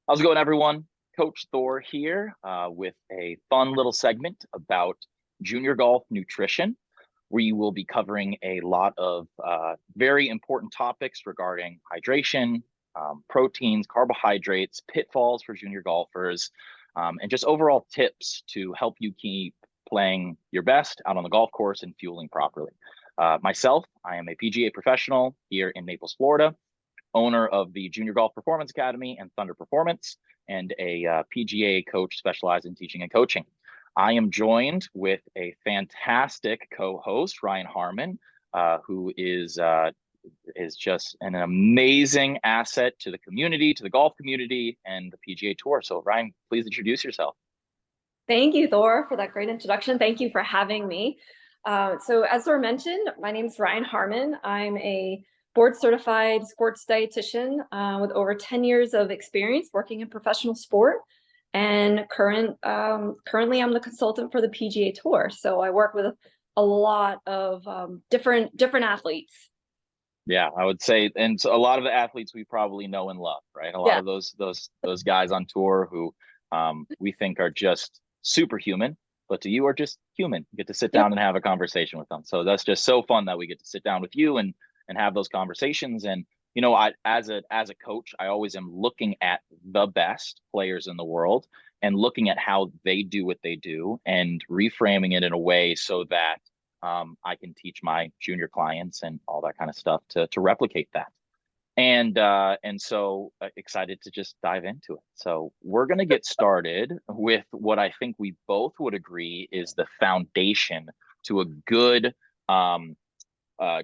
How's it going, everyone? Coach Thor here with a fun little segment about junior golf nutrition. We will be covering a lot of very important topics regarding hydration, proteins, carbohydrates, pitfalls for junior golfers, and just overall tips to help you keep playing your best out on the golf course and fueling properly. Myself, I am a PGA professional here in Naples, Florida, owner of the Junior Golf Performance Academy and Thunder Performance, and a PGA coach specialized in teaching and coaching. I am joined with a fantastic co-host, Ryan Harmon, who is just an amazing asset to the community, to the golf community, and the PGA Tour. So, Ryan, please introduce yourself. Thank you, Thor, for that great introduction. Thank you for having me. So as Thor mentioned, my name is Ryan Harmon. I'm a board-certified sports dietitian with over 10 years of experience working in professional sport. And currently, I'm the consultant for the PGA Tour. So I work with a lot of different athletes. Yeah, I would say, and so a lot of the athletes we probably know and love, right? A lot Yeah. of those guys on tour who we think are just superhuman, but to you are just human. You get to sit down and have a conversation with them. So that's just so fun that we get to sit down with you and have those conversations. And I as a coach, I always am looking at the best players in the world and looking at how they do what they do and reframing it in a way so that I can teach my junior clients and all that kind of stuff to replicate that. And so excited to just dive into it. So we're going to get started with what I think we both would agree is the foundation to a good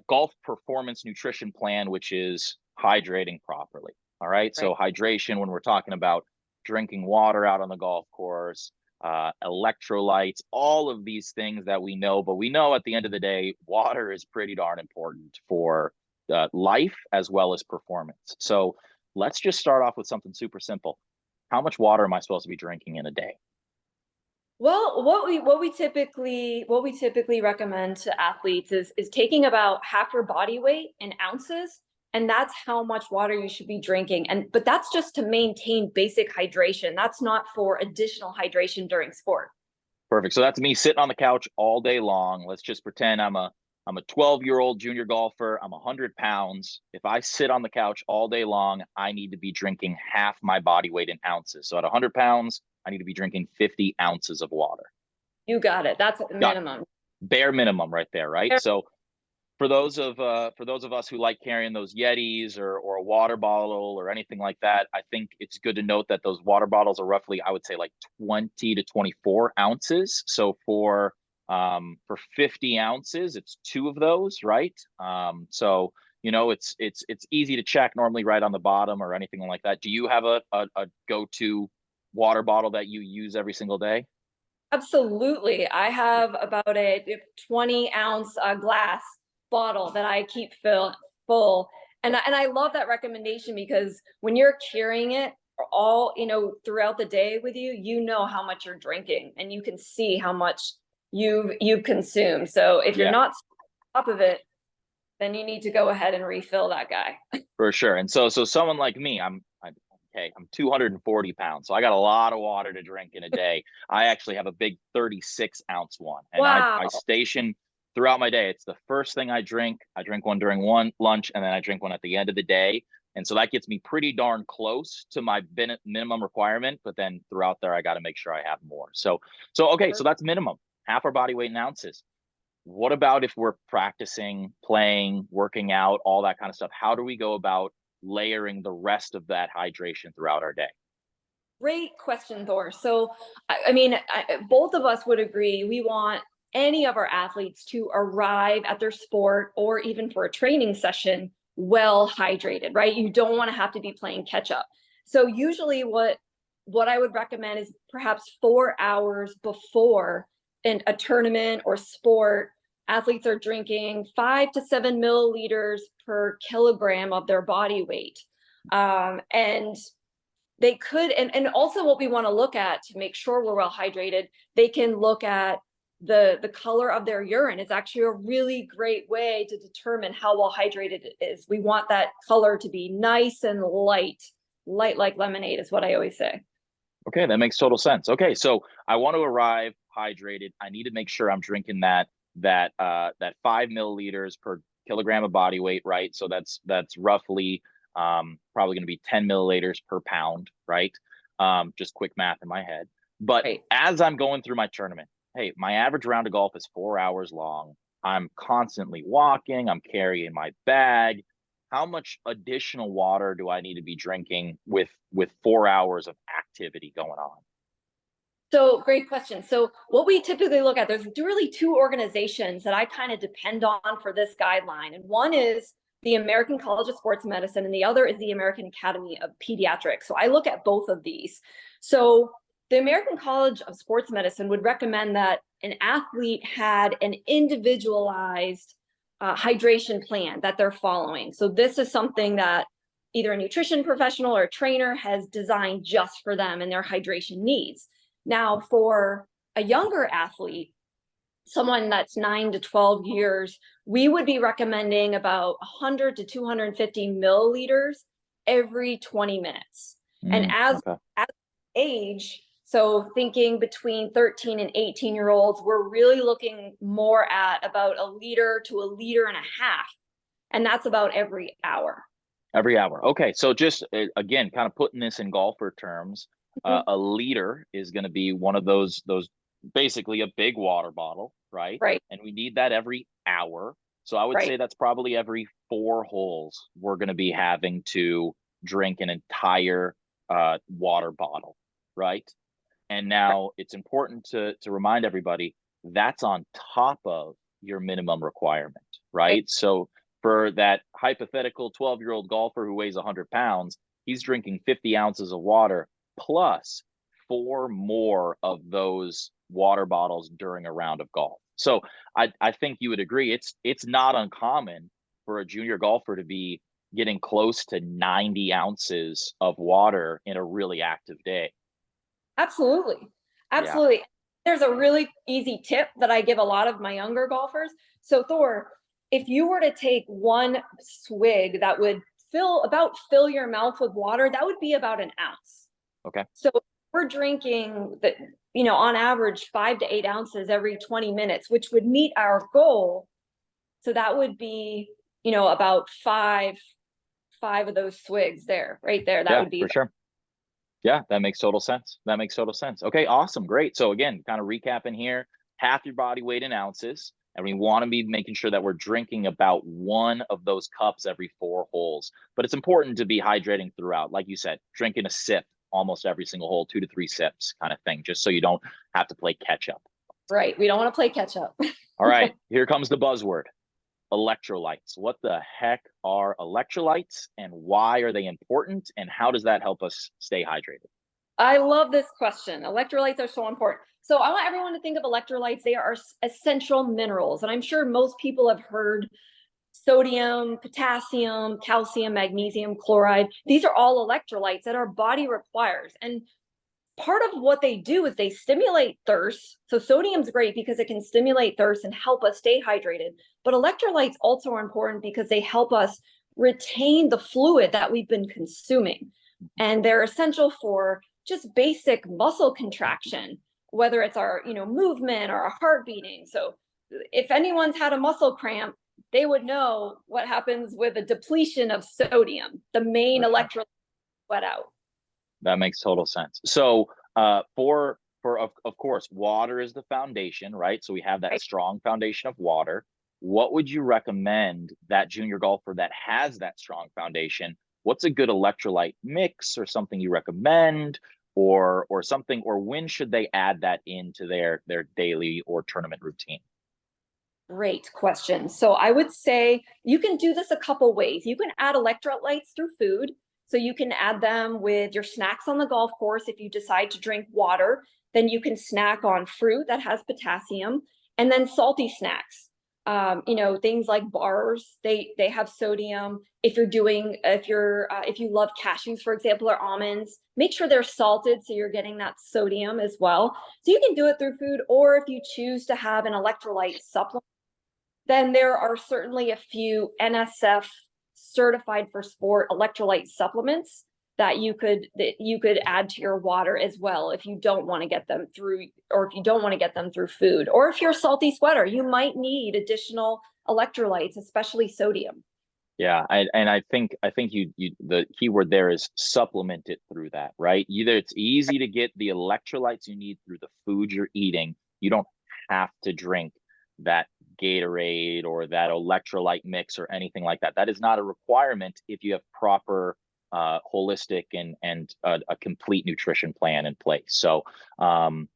golf performance nutrition plan, which is hydrating properly. All right. So hydration, when we're talking about drinking water out on the golf course, electrolytes, all of these things that we know, but we know at the end of the day, water is pretty darn important for life as well as performance. So let's just start off with something super simple. How much water am I supposed to be drinking in a day? Well, what we typically recommend to athletes is taking about half your body weight in ounces, and that's how much water you should be drinking. But that's just to maintain basic hydration. That's not for additional hydration during sport. Perfect. So that's me sitting on the couch all day long. Let's just pretend I'm a 12-year-old junior golfer. I'm 100 pounds. If I sit on the couch all day long, I need to be drinking half my body weight in ounces. So at 100 pounds, I need to be drinking 50 ounces of water. You got it. That's at the minimum. Bare minimum right there, right? So for those of us who like carrying those Yetis or a water bottle or anything like that, I think it's good to note that those water bottles are roughly, I would say, like 20 to 24 ounces. So for 50 ounces, it's two of those, right? So it's easy to check normally right on the bottom or anything like that. Do you have a go-to water bottle that you use every single day? Absolutely. I have about a 20-ounce glass bottle that I keep full. And I love that recommendation because when you're carrying it all, throughout the day with you, you know how much you're drinking and you can see how much you've consumed. So if you're not on top of it, then you need to go ahead and refill that guy. For sure. And so someone like me, I'm 240 pounds. So I got a lot of water to drink in a day. I actually have a big 36-ounce one. And Wow. I station throughout my day. It's the first thing I drink. I drink one during lunch, and then I drink one at the end of the day. And so that gets me pretty darn close to my minimum requirement. But then throughout there, I got to make sure I have more. So okay, so that's minimum, half our body weight in ounces. What about if we're practicing, playing, working out, all that kind of stuff? How do we go about layering the rest of that hydration throughout our day? Great question, Thor. So, both of us would agree we want any of our athletes to arrive at their sport or even for a training session well hydrated, right? You don't want to have to be playing catch up. So usually what I would recommend is perhaps 4 hours before a tournament or sport, athletes are drinking 5 to 7 milliliters per kilogram of their body weight. And they could, and also what we want to look at to make sure we're well hydrated, they can look at the color of their urine. It's actually a really great way to determine how well hydrated it is. We want that color to be nice and light light like lemonade is what I always say. Okay, that makes total sense. Okay, so I want to arrive hydrated. I need to make sure I'm drinking that 5 milliliters per kilogram of body weight, right? So that's roughly probably going to be 10 milliliters per pound, right? Just quick math in my head. But Right. as I'm going through my tournament, hey, my average round of golf is 4 hours long. I'm constantly walking. I'm carrying my bag. How much additional water do I need to be drinking with 4 hours of activity going on? So great question. So what we typically look at, there's really two organizations that I kind of depend on for this guideline. And one is the American College of Sports Medicine, and the other is the American Academy of Pediatrics. So I look at both of these. So the American College of Sports Medicine would recommend that an athlete had an individualized hydration plan that they're following. So this is something that either a nutrition professional or a trainer has designed just for them and their hydration needs. Now, for a younger athlete, someone that's 9 to 12 years, we would be recommending about 100 to 250 milliliters every 20 minutes. And as age, so thinking between 13 and 18-year-olds, we're really looking more at about a liter to a liter and a half. And that's about every hour. Every hour. Okay. So just again, kind of putting this in golfer terms, a liter is going to be one of those basically a big water bottle, right? Right. And we need that every hour. So I would say that's probably every 4 holes we're going to be having to drink an entire water bottle, right? And now it's important to remind everybody that's on top of your minimum requirement, right? So for that hypothetical 12-year-old golfer who weighs 100 pounds, he's drinking 50 ounces of water plus 4 more of those water bottles during a round of golf. So I think you would agree it's not uncommon for a junior golfer to be getting close to 90 ounces of water in a really active day. Absolutely. Yeah. Absolutely. There's a really easy tip that I give a lot of my younger golfers. So Thor, if you were to take one swig that would fill your mouth with water, that would be about an ounce. Okay. So we're drinking on average 5 to 8 ounces every 20 minutes, which would meet our goal. So that would be, about five of those swigs there, right there. That would be for sure. Yeah, that makes total sense. That makes total sense. Okay, awesome. Great. So again, kind of recapping here, half your body weight in ounces. And we want to be making sure that we're drinking about 1 of those cups every 4 holes. But it's important to be hydrating throughout. Like you said, drinking a sip almost every single hole, 2 to 3 sips kind of thing, just so you don't have to play catch up. Right. We don't want to play catch up. All right, here comes the buzzword. Electrolytes. What the heck are electrolytes and why are they important? And how does that help us stay hydrated? I love this question. Electrolytes are so important. So I want everyone to think of electrolytes. They are essential minerals. And I'm sure most people have heard sodium, potassium, calcium, magnesium, chloride. These are all electrolytes that our body requires. And part of what they do is they stimulate thirst. So sodium's great because it can stimulate thirst and help us stay hydrated. But electrolytes also are important because they help us retain the fluid that we've been consuming. And they're essential for just basic muscle contraction, whether it's our movement or our heart beating. So if anyone's had a muscle cramp, they would know what happens with a depletion of sodium, the main electrolyte sweat out. That makes total sense. So for of course, water is the foundation, right? So we have that strong foundation of water. What would you recommend that junior golfer that has that strong foundation? What's a good electrolyte mix or something you recommend or something, or when should they add that into their daily or tournament routine? Great question. So I would say you can do this a couple ways. You can add electrolytes through food. So you can add them with your snacks on the golf course. If you decide to drink water, then you can snack on fruit that has potassium, and then salty snacks. Things like bars, they have sodium. If you love cashews, for example, or almonds, make sure they're salted so you're getting that sodium as well. So you can do it through food, or if you choose to have an electrolyte supplement, then there are certainly a few NSF certified for sport electrolyte supplements that you could add to your water as well if you don't want to get them through, or if you don't want to get them through food, or if you're a salty sweater, you might need additional electrolytes, especially sodium. Yeah, I think the key word there is supplement it through that, right? Either it's easy to get the electrolytes you need through the food you're eating. You don't have to drink that Gatorade or that electrolyte mix or anything like that. That is not a requirement if you have proper holistic and a complete nutrition plan in place. So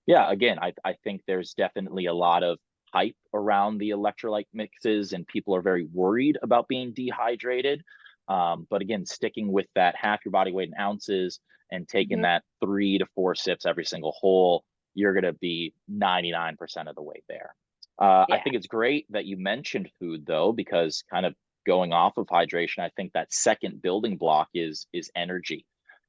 yeah, again, I think there's definitely a lot of hype around the electrolyte mixes and people are very worried about being dehydrated. But again, sticking with that half your body weight in ounces and taking that 3 to 4 sips every single hole, you're going to be 99% of the way there. I think it's great that you mentioned food though, because kind of going off of hydration, I think that second building block is energy.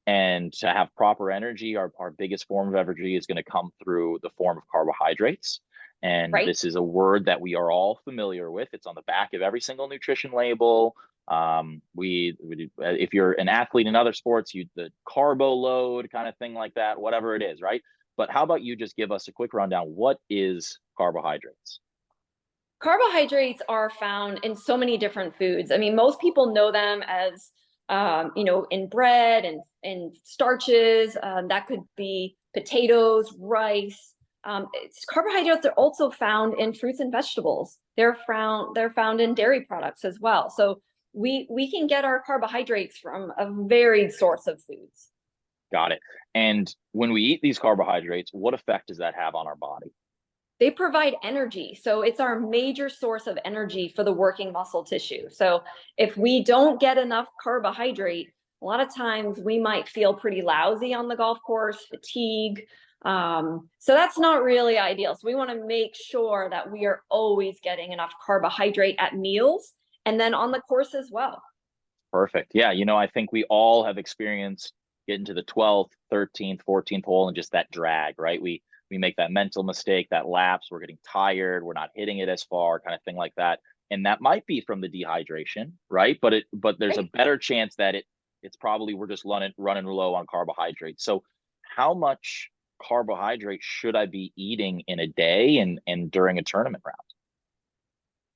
And to have proper energy, our biggest form of energy is going to come through the form of carbohydrates. And this is a word that we are all familiar with. It's on the back of every single nutrition label. If you're an athlete in other sports, the carbo load kind of thing like that, whatever it is, right? But how about you just give us a quick rundown? What is carbohydrates? Carbohydrates are found in so many different foods. I mean, most people know them as, in bread and starches. That could be potatoes, rice. Carbohydrates are also found in fruits and vegetables. They're found in dairy products as well. So we can get our carbohydrates from a varied source of foods. Got it. And when we eat these carbohydrates, what effect does that have on our body? They provide energy. So it's our major source of energy for the working muscle tissue. So if we don't get enough carbohydrate, a lot of times we might feel pretty lousy on the golf course, fatigue. So that's not really ideal. So we want to make sure that we are always getting enough carbohydrate at meals and then on the course as well. Perfect. Yeah. I think we all have experienced getting to the 12th, 13th, 14th hole and just that drag, right? We make that mental mistake, that lapse, we're getting tired, we're not hitting it as far, kind of thing like that. And that might be from the dehydration, right? But there's a better chance that it's probably we're just running low on carbohydrates. So how much carbohydrate should I be eating in a day and during a tournament round?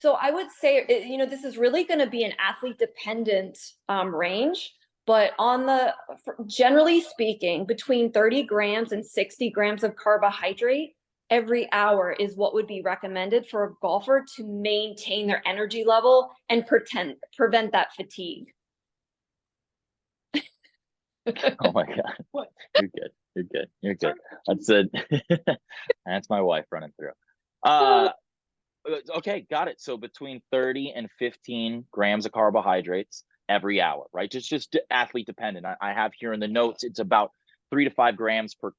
So I would say, this is really going to be an athlete dependent range, but generally speaking, between 30 grams and 60 grams of carbohydrate every hour is what would be recommended for a golfer to maintain their energy level and prevent that fatigue. Oh my God. What? You're good. You're good. You're good. That's it. That's my wife running through. Okay, got it. So between 30 and 15 grams of carbohydrates every hour, right? Just athlete dependent. I have here in the notes, it's about 3 to 5 grams per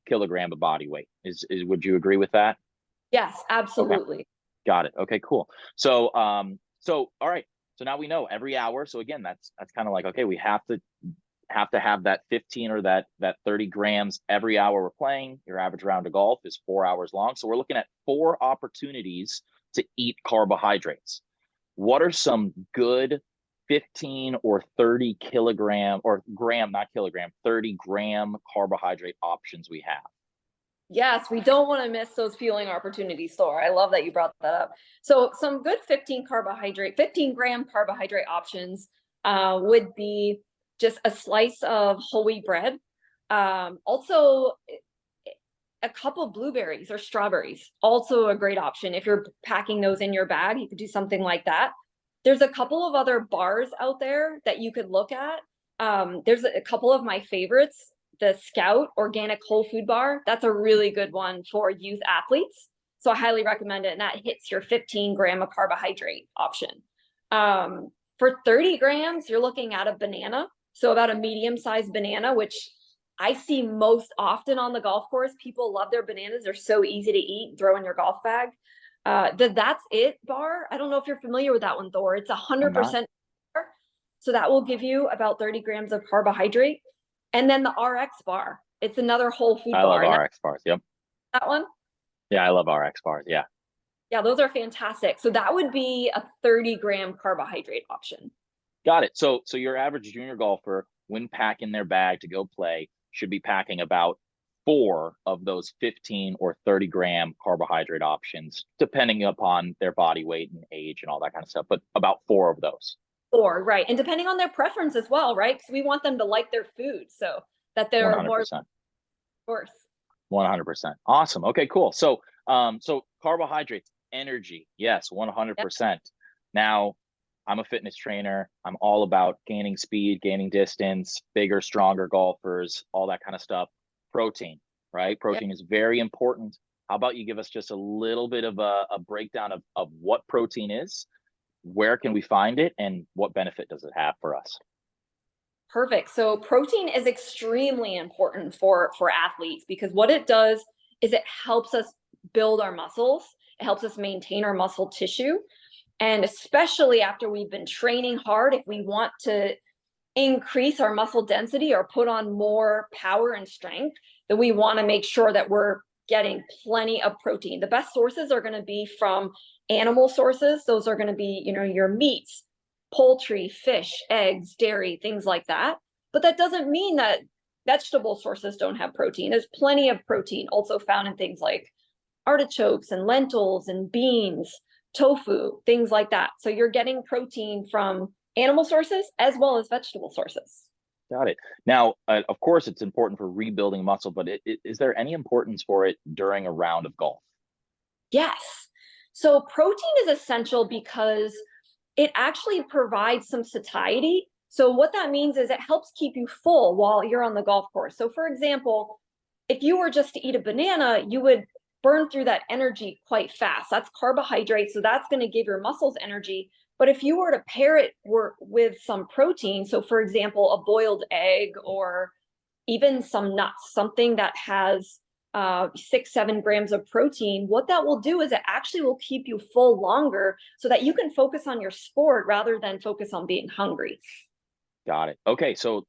kilogram of body weight. Would you agree with that? Yes, absolutely. Okay. Got it. Okay, cool. So all right. So now we know every hour. So again, that's kind of like, okay, we have to have that 15 or that 30 grams every hour we're playing. Your average round of golf is 4 hours long. So we're looking at 4 opportunities to eat carbohydrates. What are some good 15 or 30 kilogram or gram, not kilogram, 30 gram carbohydrate options we have? Yes, we don't want to miss those fueling opportunities, Thor. I love that you brought that up. So some good 15 gram carbohydrate options would be just a slice of whole wheat bread. Also, a couple of blueberries or strawberries, also a great option. If you're packing those in your bag, you could do something like that. There's a couple of other bars out there that you could look at. There's a couple of my favorites. The Scout Organic Whole Food Bar, that's a really good one for youth athletes. So I highly recommend it. And that hits your 15 gram of carbohydrate option. For 30 grams, you're looking at a banana. So about a medium-sized banana, which I see most often on the golf course. People love their bananas. They're so easy to eat, throw in your golf bag. The That's It bar, I don't know if you're familiar with that one, Thor. It's 100%. So that will give you about 30 grams of carbohydrate. And then the RX bar, it's another whole food bar. I love RX bars, yep. That one? Yeah, I love RX bars, yeah. Yeah, those are fantastic. So that would be a 30 gram carbohydrate option. Got it. So your average junior golfer, when packing their bag to go play, should be packing about 4 of those 15 or 30-gram carbohydrate options, depending upon their body weight and age and all that kind of stuff, but about 4 of those. Or right, and depending on their preference as well, right? Because we want them to like their food, so that they're more 100%. course. 100%. Awesome. Okay, cool. So carbohydrates, energy. Yes, 100%. Now, I'm a fitness trainer. I'm all about gaining speed, gaining distance, bigger, stronger golfers, all that kind of stuff. Protein, right? Protein is very important. How about you give us just a little bit of a breakdown of what protein is, where can we find it, and what benefit does it have for us? Perfect. So protein is extremely important for athletes because what it does is it helps us build our muscles. It helps us maintain our muscle tissue. And especially after we've been training hard, if we want to increase our muscle density or put on more power and strength, then we want to make sure that we're getting plenty of protein. The best sources are going to be from animal sources. Those are going to be, your meats, poultry, fish, eggs, dairy, things like that. But that doesn't mean that vegetable sources don't have protein. There's plenty of protein also found in things like artichokes and lentils and beans, tofu, things like that. So you're getting protein from animal sources as well as vegetable sources. Got it. Now, of course, it's important for rebuilding muscle, but is there any importance for it during a round of golf? Yes. So protein is essential because it actually provides some satiety. So what that means is it helps keep you full while you're on the golf course. So for example, if you were just to eat a banana, you would burn through that energy quite fast. That's carbohydrate, so that's going to give your muscles energy. But if you were to pair it with some protein, so for example, a boiled egg or even some nuts, something that has 6-7 grams of protein, what that will do is it actually will keep you full longer so that you can focus on your sport rather than focus on being hungry. Got it. Okay, so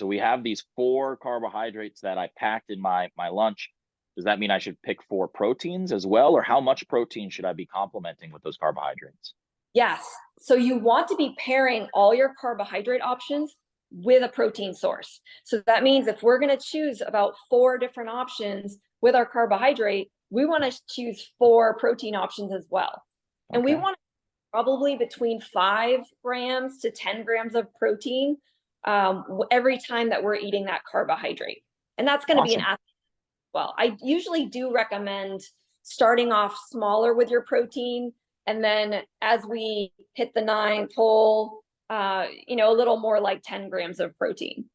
we have these 4 carbohydrates that I packed in my lunch. Does that mean I should pick 4 proteins as well, or how much protein should I be complementing with those carbohydrates? Yes. So you want to be pairing all your carbohydrate options with a protein source. So that means if we're going to choose about 4 different options with our carbohydrate, we want to choose 4 protein options as well. And we want probably between 5 grams to 10 grams of protein every time that we're eating that carbohydrate. And that's going to be an athlete. Well, I usually do recommend starting off smaller with your protein. And then as we hit the 9th hole, a little more like 10 grams of protein.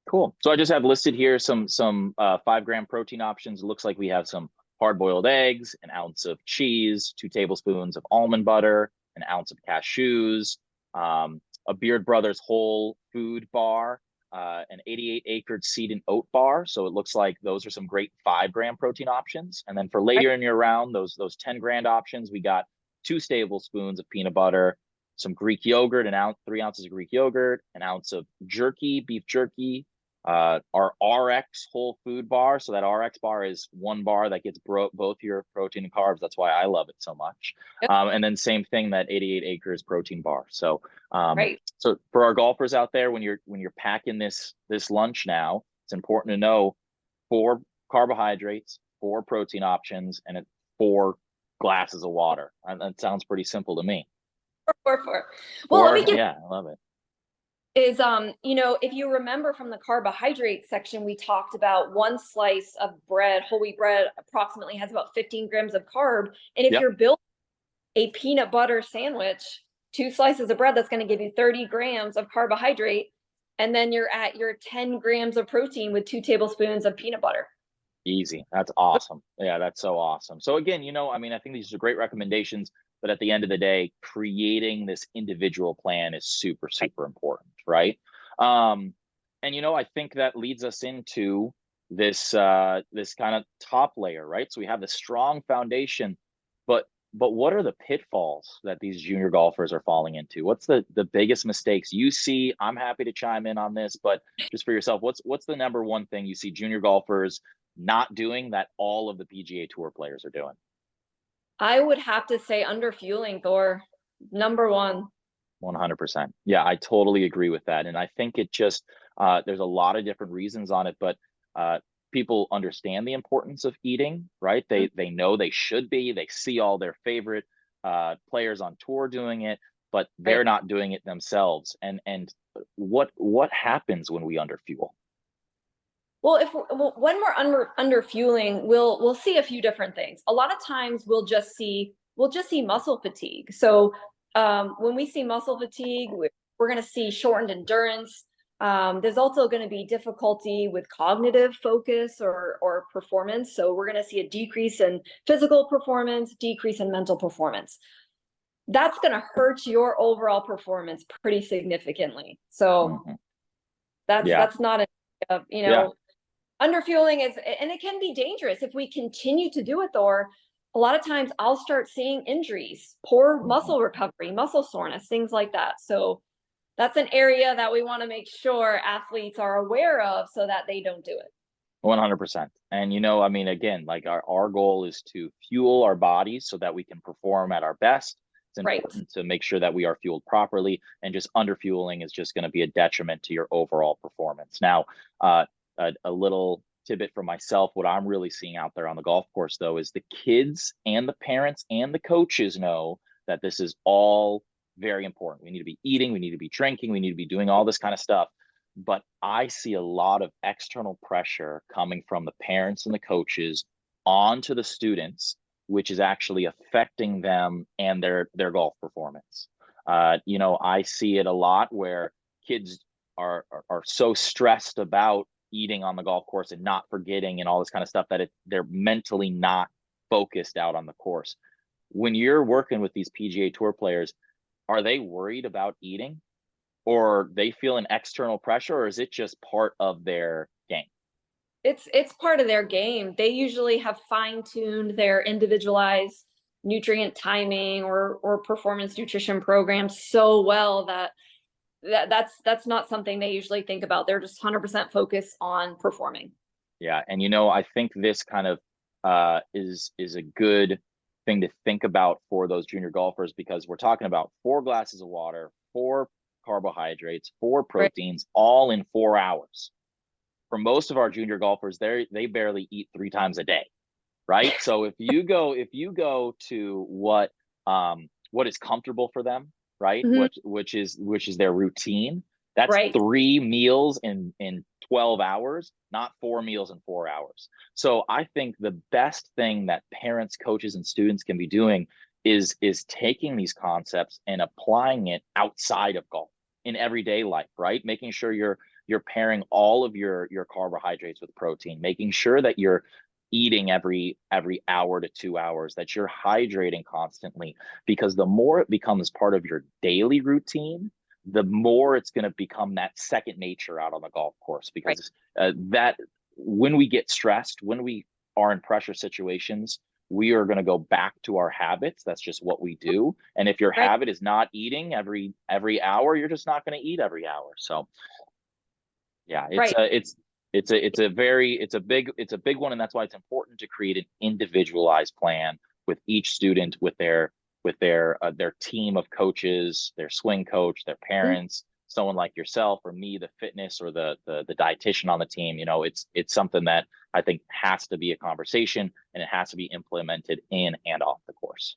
Cool. So I just have listed here some 5-gram protein options. It looks like we have some hard-boiled eggs, an ounce of cheese, 2 tablespoons of almond butter, an ounce of cashews, a Beard Brothers whole food bar, an 88 acre seed and oat bar. So it looks like those are some great 5-gram protein options. And then for later in your round, those 10-gram options, we got 2 tablespoons of peanut butter, some Greek yogurt, 3 ounces of Greek yogurt, an ounce of jerky, beef jerky, our RX whole food bar. So that RX bar is 1 bar that gets both your protein and carbs. That's why I love it so much. Yep. And then same thing, that 88 acres protein bar. So, so for our golfers out there, when you're packing this lunch now, it's important to know 4 carbohydrates, 4 protein options, and 4 glasses of water. And that sounds pretty simple to me. 4. Well, let me give. Yeah, I love it. Is if you remember from the carbohydrate section, we talked about 1 slice of bread, whole wheat bread, approximately has about 15 grams of carb. And if you're building a peanut butter sandwich, 2 slices of bread, that's going to give you 30 grams of carbohydrate. And then you're at your 10 grams of protein with 2 tablespoons of peanut butter. Easy. That's awesome. Yeah, that's so awesome. So again, I think these are great recommendations, but at the end of the day, creating this individual plan is super, super important, right? And I think that leads us into this this kind of top layer, right? So we have the strong foundation, but what are the pitfalls that these junior golfers are falling into? What's the biggest mistakes you see? I'm happy to chime in on this, but just for yourself, what's the number one thing you see junior golfers not doing that all of the PGA Tour players are doing? I would have to say underfueling, Thor. Number 1. 100%. Yeah, I totally agree with that. And I think it just, there's a lot of different reasons on it, but people understand the importance of eating, right? They know they should be. They see all their favorite players on tour doing it, but they're Right. not doing it themselves. And what happens when we underfuel? Well, when we're under fueling, we'll see a few different things. A lot of times we'll just see muscle fatigue. So when we see muscle fatigue, we're going to see shortened endurance. There's also going to be difficulty with cognitive focus or performance. So we're going to see a decrease in physical performance, decrease in mental performance. That's going to hurt your overall performance pretty significantly. So Mhm. that's Yeah, that's not a, yeah. underfueling is, and it can be dangerous if we continue to do it, Thor. A lot of times I'll start seeing injuries, poor Mhm. muscle recovery, muscle soreness, things like that. So that's an area that we want to make sure athletes are aware of so that they don't do it. 100%. And I mean, again, like our goal is to fuel our bodies so that we can perform at our best. It's Right. important to make sure that we are fueled properly, and just underfueling is just going to be a detriment to your overall performance. Now, a little tidbit for myself, what I'm really seeing out there on the golf course, though, is the kids and the parents and the coaches know that this is all very important. We need to be eating, we need to be drinking, we need to be doing all this kind of stuff, but I see a lot of external pressure coming from the parents and the coaches onto the students, which is actually affecting them and their golf performance. I see it a lot where kids are so stressed about eating on the golf course and not forgetting and all this kind of stuff that they're mentally not focused out on the course. When you're working with these PGA Tour players, are they worried about eating? Or they feel an external pressure, or is it just part of their game? It's part of their game. They usually have fine-tuned their individualized nutrient timing or performance nutrition programs so well that that's not something they usually think about. They're just 100% focused on performing. Yeah, and I think this kind of is a good thing to think about for those junior golfers, because we're talking about 4 glasses of water, 4 carbohydrates, 4 proteins, all in 4 hours. For most of our junior golfers, they barely eat 3 times a day, right? So if you go to what is comfortable for them, right? Mhm. Which is their routine. That's Right. 3 meals in 12 hours, not 4 meals in 4 hours. So I think the best thing that parents, coaches, and students can be doing is taking these concepts and applying it outside of golf in everyday life, right? Making sure you're pairing all of your carbohydrates with protein, making sure that you're eating every hour to 2 hours, that you're hydrating constantly, because the more it becomes part of your daily routine, the more it's going to become that second nature out on the golf course. Right. Because that when we get stressed, when we are in pressure situations, we are going to go back to our habits. That's just what we do. And if your Right. habit is not eating every hour, you're just not going to eat every hour. So yeah, Right. it's a big one, and that's why it's important to create an individualized plan with each student, with their team of coaches, their swing coach, their Mhm. parents, someone like yourself or me, the fitness or the dietitian on the team. It's something that I think has to be a conversation, and it has to be implemented in and off the course.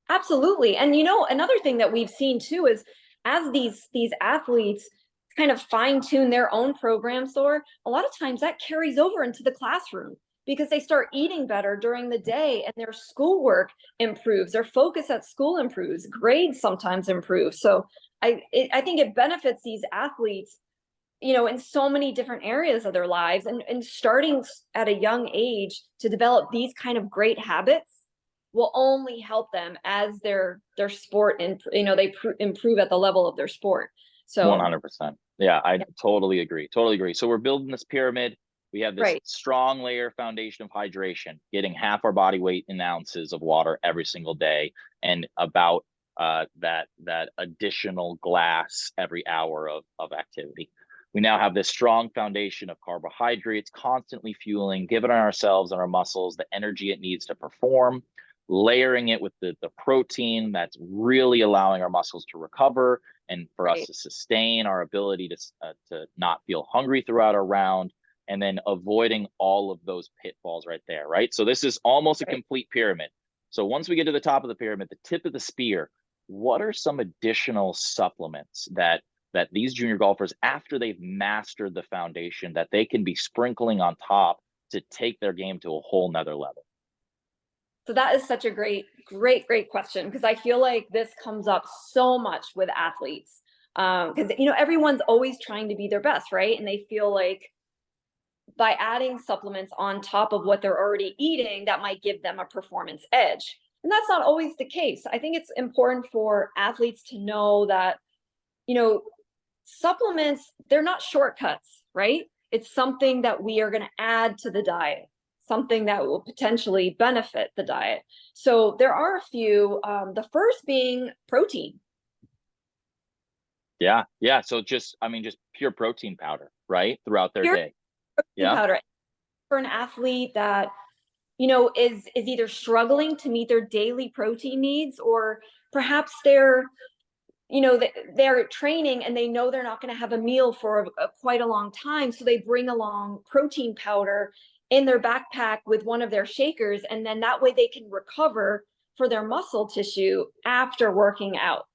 Absolutely. And another thing that we've seen too is as these athletes kind of fine tune their own programs, or a lot of times that carries over into the classroom because they start eating better during the day and their schoolwork improves, their focus at school improves, grades sometimes improve. So I think it benefits these athletes, in so many different areas of their lives, and starting at a young age to develop these kind of great habits will only help them as their sport, and they improve at the level of their sport. So 100%. Yeah, I yeah. totally agree. Totally agree. So we're building this pyramid. We have this Right. strong layer foundation of hydration, getting half our body weight in ounces of water every single day, and about that additional glass every hour of activity. We now have this strong foundation of carbohydrates, constantly fueling, giving ourselves and our muscles the energy it needs to perform. layering it with the protein that's really allowing our muscles to recover and for us to sustain our ability to not feel hungry throughout our round, and then avoiding all of those pitfalls right there, right? So this is almost a complete pyramid. So once we get to the top of the pyramid, the tip of the spear, what are some additional supplements that these junior golfers, after they've mastered the foundation, that they can be sprinkling on top to take their game to a whole nother level? So that is such a great question, because I feel like this comes up so much with athletes, because everyone's always trying to be their best, right? And they feel like by adding supplements on top of what they're already eating, that might give them a performance edge. And that's not always the case. I think it's important for athletes to know that, supplements, they're not shortcuts, right? It's something that we are going to add to the diet, something that will potentially benefit the diet. So there are a few, the first being protein. Yeah. So just pure protein powder, right? Throughout their day. Yeah. Powder. For an athlete that, is either struggling to meet their daily protein needs, or perhaps they're training and they know they're not going to have a meal for quite a long time. So they bring along protein powder in their backpack with one of their shakers. And then that way they can recover for their muscle tissue after working out.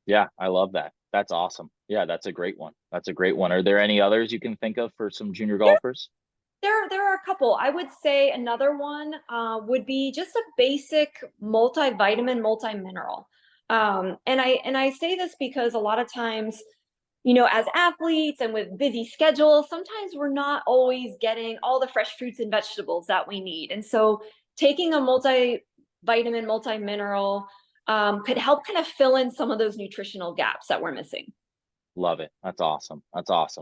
Yeah, I love that. That's awesome. Yeah, that's a great one. Are there any others you can think of for some junior golfers? There are a couple. I would say another one would be just a basic multivitamin, multimineral. And I say this because a lot of times, as athletes and with busy schedules, sometimes we're not always getting all the fresh fruits and vegetables that we need. And so taking a multivitamin, multimineral could help kind of fill in some of those nutritional gaps that we're missing. Love it. That's awesome.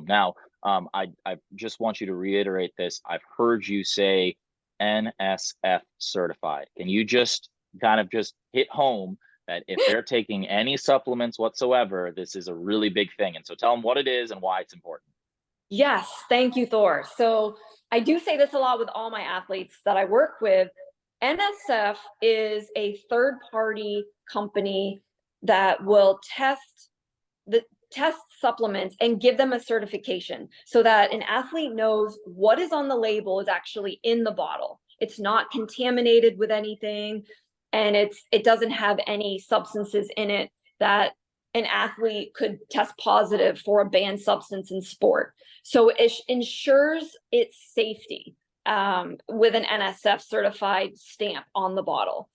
Now, I just want you to reiterate this. I've heard you say NSF certified. Can you just kind of just hit home that if they're taking any supplements whatsoever, this is a really big thing? And so tell them what it is and why it's important. Yes, thank you, Thor. So I do say this a lot with all my athletes that I work with. NSF is a third-party company that will test supplements and give them a certification so that an athlete knows what is on the label is actually in the bottle. It's not contaminated with anything, and it doesn't have any substances in it that an athlete could test positive for a banned substance in sport. So it ensures its safety with an NSF certified stamp on the bottle.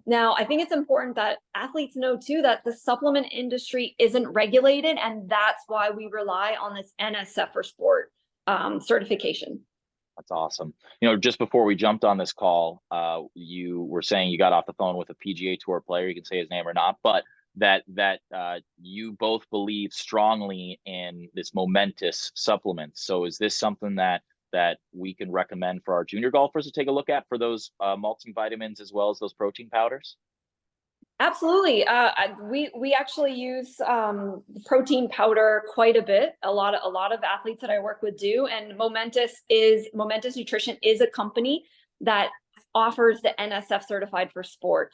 Now, I think it's important that athletes know too that the supplement industry isn't regulated, and that's why we rely on this NSF for sport certification. That's awesome. Just before we jumped on this call, you were saying you got off the phone with a PGA Tour player. You can say his name or not, but that you both believe strongly in this momentous supplement. So is this something that we can recommend for our junior golfers to take a look at for those multivitamins as well as those protein powders? Absolutely. We actually use protein powder quite a bit. A lot of athletes that I work with do, and Momentous Nutrition is a company that offers the NSF certified for sport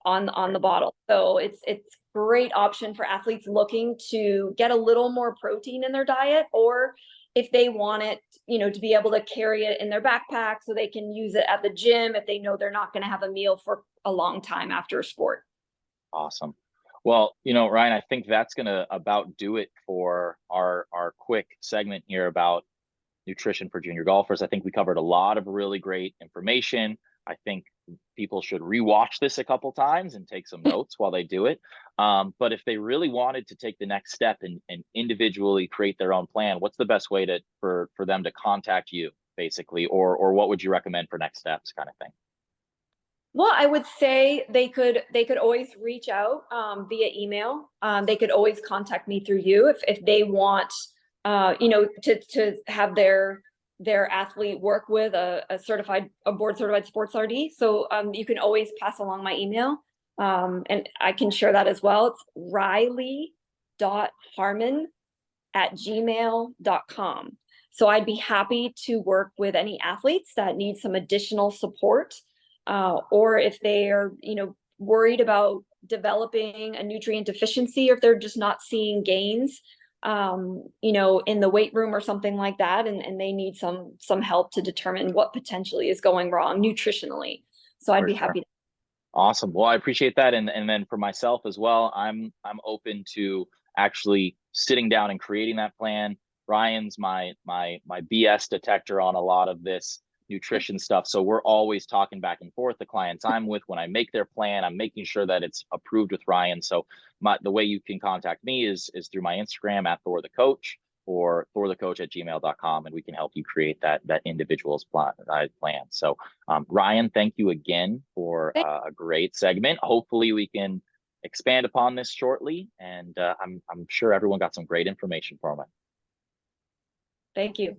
on the bottle. So it's great option for athletes looking to get a little more protein in their diet, or if they want it, to be able to carry it in their backpack so they can use it at the gym if they know they're not going to have a meal for a long time after a sport. Awesome. Well, Ryan, I think that's going to about do it for our quick segment here about nutrition for junior golfers. I think we covered a lot of really great information. I think people should rewatch this a couple times and take some notes while they do it. But if they really wanted to take the next step and individually create their own plan, what's the best way for them to contact you, basically, or what would you recommend for next steps, kind of thing? Well, I would say they could always reach out via email. They could always contact me through you if they want, to have their athlete work with a board certified sports RD. So you can always pass along my email, and I can share that as well. It's riley.harmon@gmail.com. So I'd be happy to work with any athletes that need some additional support or if they are, worried about developing a nutrient deficiency, or if they're just not seeing gains, in the weight room or something like that, and they need some help to determine what potentially is going wrong nutritionally. So I'd be happy to. Awesome. Well, I appreciate that. And then for myself as well, I'm open to actually sitting down and creating that plan. Ryan's my BS detector on a lot of this nutrition stuff. So we're always talking back and forth. The clients I'm with, when I make their plan, I'm making sure that it's approved with Ryan. So the way you can contact me is through my Instagram at Thor the Coach, or thorthecoach@gmail.com, and we can help you create that individual's plan. So Ryan, thank you again for a great segment. Hopefully we can expand upon this shortly, and I'm sure everyone got some great information from it. Thank you.